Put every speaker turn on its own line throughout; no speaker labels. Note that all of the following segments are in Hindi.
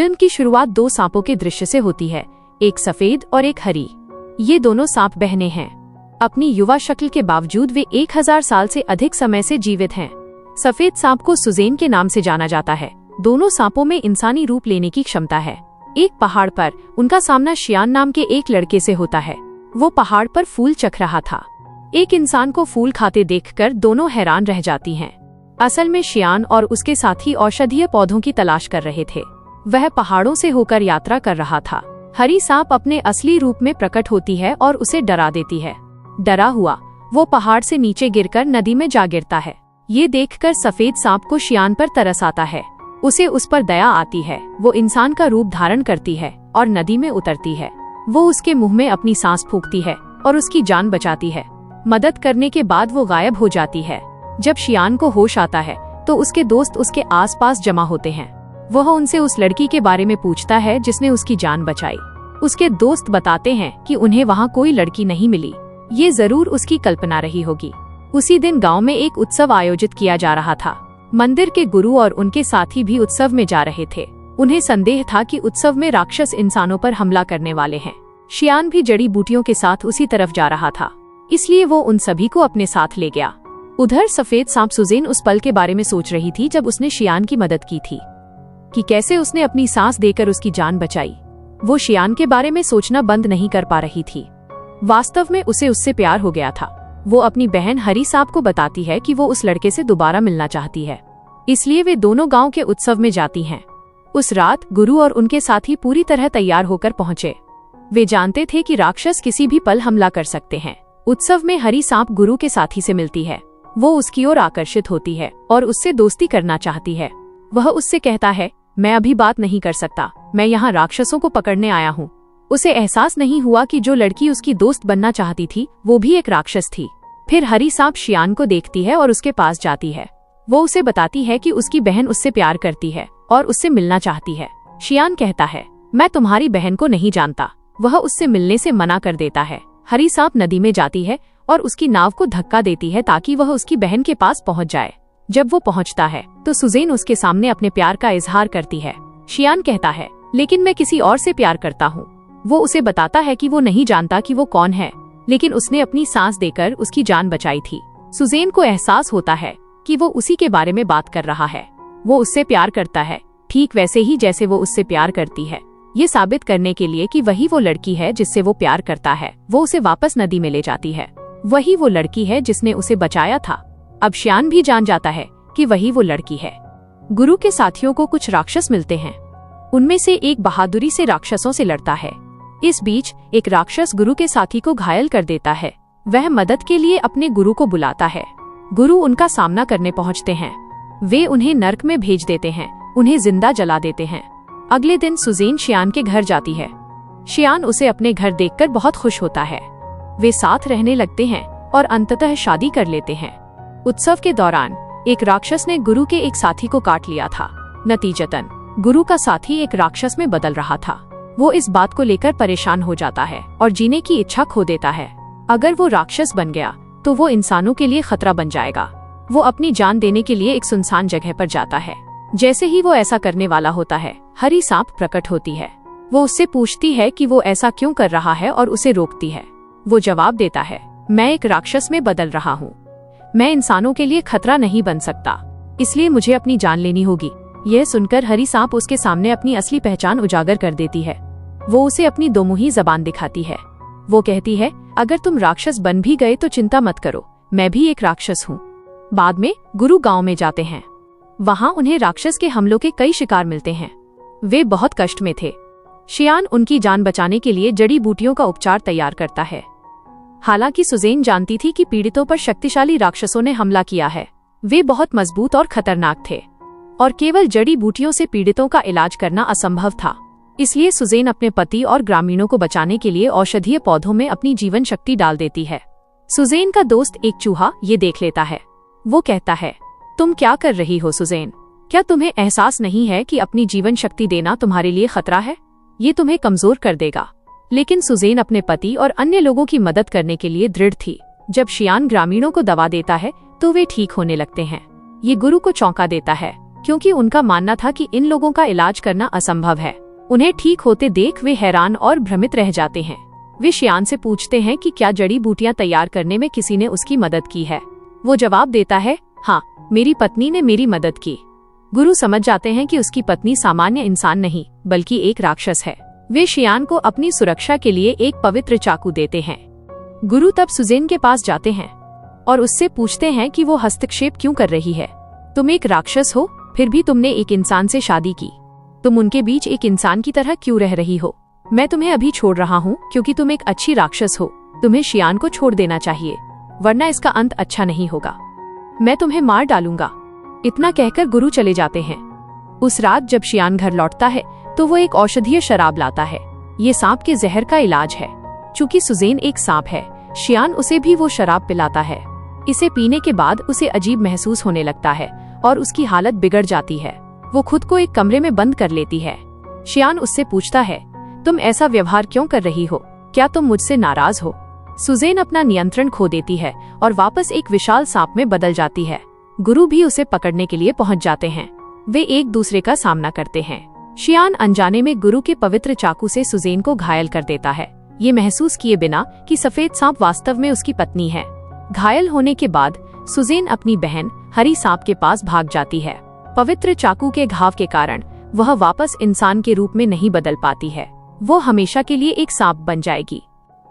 फिल्म की शुरुआत दो सांपों के दृश्य से होती है, एक सफेद और एक हरी। ये दोनों सांप बहनें हैं। अपनी युवा शक्ल के बावजूद वे 1000 साल से अधिक समय से जीवित हैं। सफेद सांप को सुजेन के नाम से जाना जाता है। दोनों सांपों में इंसानी रूप लेने की क्षमता है। एक पहाड़ पर उनका सामना शियान नाम के एक लड़के से होता है। वो पहाड़ पर फूल चख रहा था। एक इंसान को फूल खाते देखकर दोनों हैरान रह जाती हैं। असल में शियान और उसके साथी औषधीय पौधों की तलाश कर रहे थे। वह पहाड़ों से होकर यात्रा कर रहा था। हरी सांप अपने असली रूप में प्रकट होती है और उसे डरा देती है। डरा हुआ वो पहाड़ से नीचे गिरकर नदी में जा गिरता है। ये देखकर सफेद सांप को शियान पर तरस आता है। उसे उस पर दया आती है। वो इंसान का रूप धारण करती है और नदी में उतरती है। वो उसके मुंह में अपनी सांस फूंकती है और उसकी जान बचाती है। मदद करने के बाद वो गायब हो जाती है। जब शियान को होश आता है तो उसके दोस्त उसके आसपास जमा होते हैं। वह उनसे उस लड़की के बारे में पूछता है जिसने उसकी जान बचाई। उसके दोस्त बताते हैं कि उन्हें वहाँ कोई लड़की नहीं मिली। ये जरूर उसकी कल्पना रही होगी। उसी दिन गांव में एक उत्सव आयोजित किया जा रहा था। मंदिर के गुरु और उनके साथी भी उत्सव में जा रहे थे। उन्हें संदेह था कि उत्सव में राक्षस इंसानों पर हमला करने वाले हैं। शियान भी जड़ी बूटियों के साथ उसी तरफ जा रहा था, इसलिए वो उन सभी को अपने साथ ले गया। उधर सफेद सांप सुजेन उस पल के बारे में सोच रही थी जब उसने शियान की मदद की थी, कि कैसे उसने अपनी सांस देकर उसकी जान बचाई। वो शियान के बारे में सोचना बंद नहीं कर पा रही थी। वास्तव में उसे उससे प्यार हो गया था। वो अपनी बहन हरी सांप को बताती है कि वो उस लड़के से दोबारा मिलना चाहती है, इसलिए वे दोनों गांव के उत्सव में जाती हैं। उस रात गुरु और उनके साथी पूरी तरह तैयार होकर पहुंचे। वे जानते थे कि राक्षस किसी भी पल हमला कर सकते हैं। उत्सव में हरी सांप गुरु के साथी से मिलती है। वो उसकी ओर आकर्षित होती है और उससे दोस्ती करना चाहती है। वह उससे कहता है, मैं अभी बात नहीं कर सकता, मैं यहाँ राक्षसों को पकड़ने आया हूँ। उसे एहसास नहीं हुआ कि जो लड़की उसकी दोस्त बनना चाहती थी वो भी एक राक्षस थी। फिर हरी सांप शियान को देखती है और उसके पास जाती है। वो उसे बताती है कि उसकी बहन उससे प्यार करती है और उससे मिलना चाहती है। शियान कहता है, मैं तुम्हारी बहन को नहीं जानता। वह उससे मिलने से मना कर देता है। हरी सांप नदी में जाती है और उसकी नाव को धक्का देती है ताकि वह उसकी बहन के पास पहुंच जाए। जब वो पहुंचता है तो सुजेन उसके सामने अपने प्यार का इजहार करती है। शियान कहता है, लेकिन मैं किसी और से प्यार करता हूँ। वो उसे बताता है कि वो नहीं जानता कि वो कौन है, लेकिन उसने अपनी सांस देकर उसकी जान बचाई थी। सुजेन को एहसास होता है कि वो उसी के बारे में बात कर रहा है। वो उससे प्यार करता है, ठीक वैसे ही जैसे वो उससे प्यार करती है। ये साबित करने के लिए कि वही वो लड़की है जिससे वो प्यार करता है, वो उसे वापस नदी में ले जाती है। वही वो लड़की है जिसने उसे बचाया था। अब शियान भी जान जाता है कि वही वो लड़की है। गुरु के साथियों को कुछ राक्षस मिलते हैं। उनमें से एक बहादुरी से राक्षसों से लड़ता है। इस बीच एक राक्षस गुरु के साथी को घायल कर देता है। वह मदद के लिए अपने गुरु को बुलाता है। गुरु उनका सामना करने पहुंचते हैं। वे उन्हें नर्क में भेज देते हैं, उन्हें जिंदा जला देते हैं। अगले दिन सुजेन शियान के घर जाती है। शियान उसे अपने घर देखकर बहुत खुश होता है। वे साथ रहने लगते हैं और अंततः शादी कर लेते हैं। उत्सव के दौरान एक राक्षस ने गुरु के एक साथी को काट लिया था। नतीजतन गुरु का साथी एक राक्षस में बदल रहा था। वो इस बात को लेकर परेशान हो जाता है और जीने की इच्छा खो देता है। अगर वो राक्षस बन गया तो वो इंसानों के लिए खतरा बन जाएगा। वो अपनी जान देने के लिए एक सुनसान जगह पर जाता है। जैसे ही वो ऐसा करने वाला होता है, हरी सांप प्रकट होती है। वो उससे पूछती है कि वो ऐसा क्यों कर रहा है और उसे रोकती है। वो जवाब देता है, मैं एक राक्षस में बदल रहा हूँ। मैं इंसानों के लिए खतरा नहीं बन सकता, इसलिए मुझे अपनी जान लेनी होगी। यह सुनकर हरी सांप उसके सामने अपनी असली पहचान उजागर कर देती है। वो उसे अपनी दोमुही जबान दिखाती है। वो कहती है, अगर तुम राक्षस बन भी गए तो चिंता मत करो, मैं भी एक राक्षस हूँ। बाद में गुरु गांव में जाते हैं। वहाँ उन्हें राक्षस के हमलों के कई शिकार मिलते हैं। वे बहुत कष्ट में थे। शियान उनकी जान बचाने के लिए जड़ी बूटियों का उपचार तैयार करता है। हालांकि सुजेन जानती थी कि पीड़ितों पर शक्तिशाली राक्षसों ने हमला किया है। वे बहुत मजबूत और खतरनाक थे और केवल जड़ी बूटियों से पीड़ितों का इलाज करना असंभव था। इसलिए सुजेन अपने पति और ग्रामीणों को बचाने के लिए औषधीय पौधों में अपनी जीवन शक्ति डाल देती है। सुजेन का दोस्त एक चूहा ये देख लेता है। वो कहता है, तुम क्या कर रही हो सुजेन? क्या तुम्हें एहसास नहीं है कि अपनी जीवन शक्ति देना तुम्हारे लिए खतरा है? ये तुम्हें कमजोर कर देगा। लेकिन सुजेन अपने पति और अन्य लोगों की मदद करने के लिए दृढ़ थी। जब शियान ग्रामीणों को दवा देता है तो वे ठीक होने लगते हैं। ये गुरु को चौंका देता है। क्योंकि उनका मानना था कि इन लोगों का इलाज करना असंभव है। उन्हें ठीक होते देख वे हैरान और भ्रमित रह जाते हैं। वे शियान से पूछते हैं कि क्या जड़ी बूटियां तैयार करने में किसी ने उसकी मदद की है। वो जवाब देता है, हाँ, मेरी पत्नी ने मेरी मदद की। गुरु समझ जाते हैं कि उसकी पत्नी सामान्य इंसान नहीं बल्कि एक राक्षस है। वे शियान को अपनी सुरक्षा के लिए एक पवित्र चाकू देते हैं। गुरु तब सुजेन के पास जाते हैं और उससे पूछते हैं कि वो हस्तक्षेप क्यों कर रही है। तुम एक राक्षस हो, फिर भी तुमने एक इंसान से शादी की। तुम उनके बीच एक इंसान की तरह क्यों रह रही हो? मैं तुम्हें अभी छोड़ रहा हूँ क्योंकि तुम एक अच्छी राक्षस हो। तुम्हें शियान को छोड़ देना चाहिए, वरना इसका अंत अच्छा नहीं होगा। मैं तुम्हें मार डालूंगा। इतना कहकर गुरु चले जाते हैं। उस रात जब शियान घर लौटता है तो वो एक औषधीय शराब लाता है। ये सांप के जहर का इलाज है। चूंकि सुजेन एक सांप है, शियान उसे भी वो शराब पिलाता है। इसे पीने के बाद उसे अजीब महसूस होने लगता है और उसकी हालत बिगड़ जाती है। वो खुद को एक कमरे में बंद कर लेती है। शियान उससे पूछता है, तुम ऐसा व्यवहार क्यों कर रही हो? क्या तुम मुझसे नाराज हो? सुजेन अपना नियंत्रण खो देती है और वापस एक विशाल सांप में बदल जाती है। गुरु भी उसे पकड़ने के लिए पहुंच जाते हैं। वे एक दूसरे का सामना करते हैं। शियान अनजाने में गुरु के पवित्र चाकू से सुजेन को घायल कर देता है, ये महसूस किए बिना कि सफेद सांप वास्तव में उसकी पत्नी है। घायल होने के बाद सुजेन अपनी बहन हरी सांप के पास भाग जाती है। पवित्र चाकू के घाव के कारण वह वापस इंसान के रूप में नहीं बदल पाती है। वो हमेशा के लिए एक सांप बन जाएगी।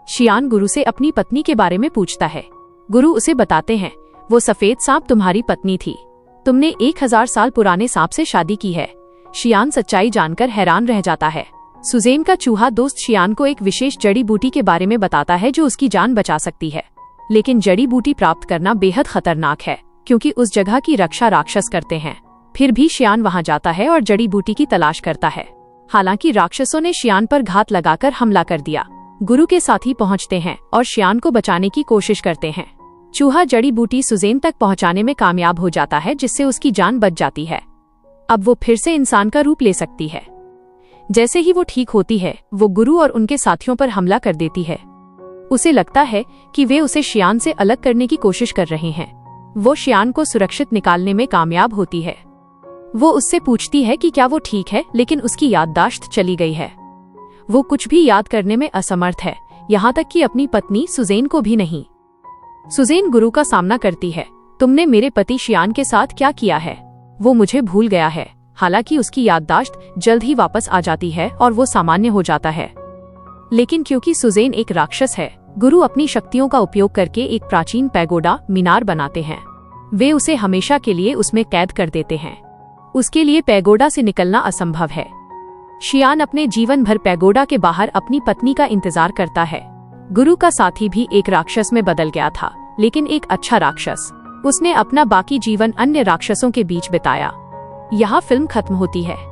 शियान गुरु से अपनी पत्नी के बारे में पूछता है। गुरु उसे बताते हैं, वो सफेद सांप तुम्हारी पत्नी थी। तुमने 1000 साल पुराने सांप से शादी की है। शियान सच्चाई जानकर हैरान रह जाता है। सुजेन का चूहा दोस्त शियान को एक विशेष जड़ी बूटी के बारे में बताता है जो उसकी जान बचा सकती है। लेकिन जड़ी बूटी प्राप्त करना बेहद खतरनाक है क्योंकि उस जगह की रक्षा राक्षस करते हैं। फिर भी शियान वहां जाता है और जड़ी बूटी की तलाश करता है। हालांकि राक्षसों ने शियान पर घात लगाकर हमला कर दिया। गुरु के साथी पहुंचते हैं और शियान को बचाने की कोशिश करते हैं। चूहा जड़ी बूटी सुजेन तक पहुंचाने में कामयाब हो जाता है, जिससे उसकी जान बच जाती है। अब वो फिर से इंसान का रूप ले सकती है। जैसे ही वो ठीक होती है, वो गुरु और उनके साथियों पर हमला कर देती है। उसे लगता है कि वे उसे शियान से अलग करने की कोशिश कर रहे हैं। वो शियान को सुरक्षित निकालने में कामयाब होती है। वो उससे पूछती है कि क्या वो ठीक है, लेकिन उसकी याददाश्त चली गई है। वो कुछ भी याद करने में असमर्थ है, यहाँ तक कि अपनी पत्नी सुजेन को भी नहीं। सुजेन गुरु का सामना करती है। तुमने मेरे पति शियान के साथ क्या किया है? वो मुझे भूल गया है। हालांकि उसकी याददाश्त जल्द ही वापस आ जाती है और वो सामान्य हो जाता है। लेकिन क्योंकि सुजेन एक राक्षस है, गुरु अपनी शक्तियों का उपयोग करके एक प्राचीन पैगोडा मीनार बनाते हैं। वे उसे हमेशा के लिए उसमें कैद कर देते हैं। उसके लिए पैगोडा से निकलना असंभव है। शियान अपने जीवन भर पैगोडा के बाहर अपनी पत्नी का इंतजार करता है। गुरु का साथी भी एक राक्षस में बदल गया था, लेकिन एक अच्छा राक्षस। उसने अपना बाकी जीवन अन्य राक्षसों के बीच बिताया। यहाँ फिल्म खत्म होती है।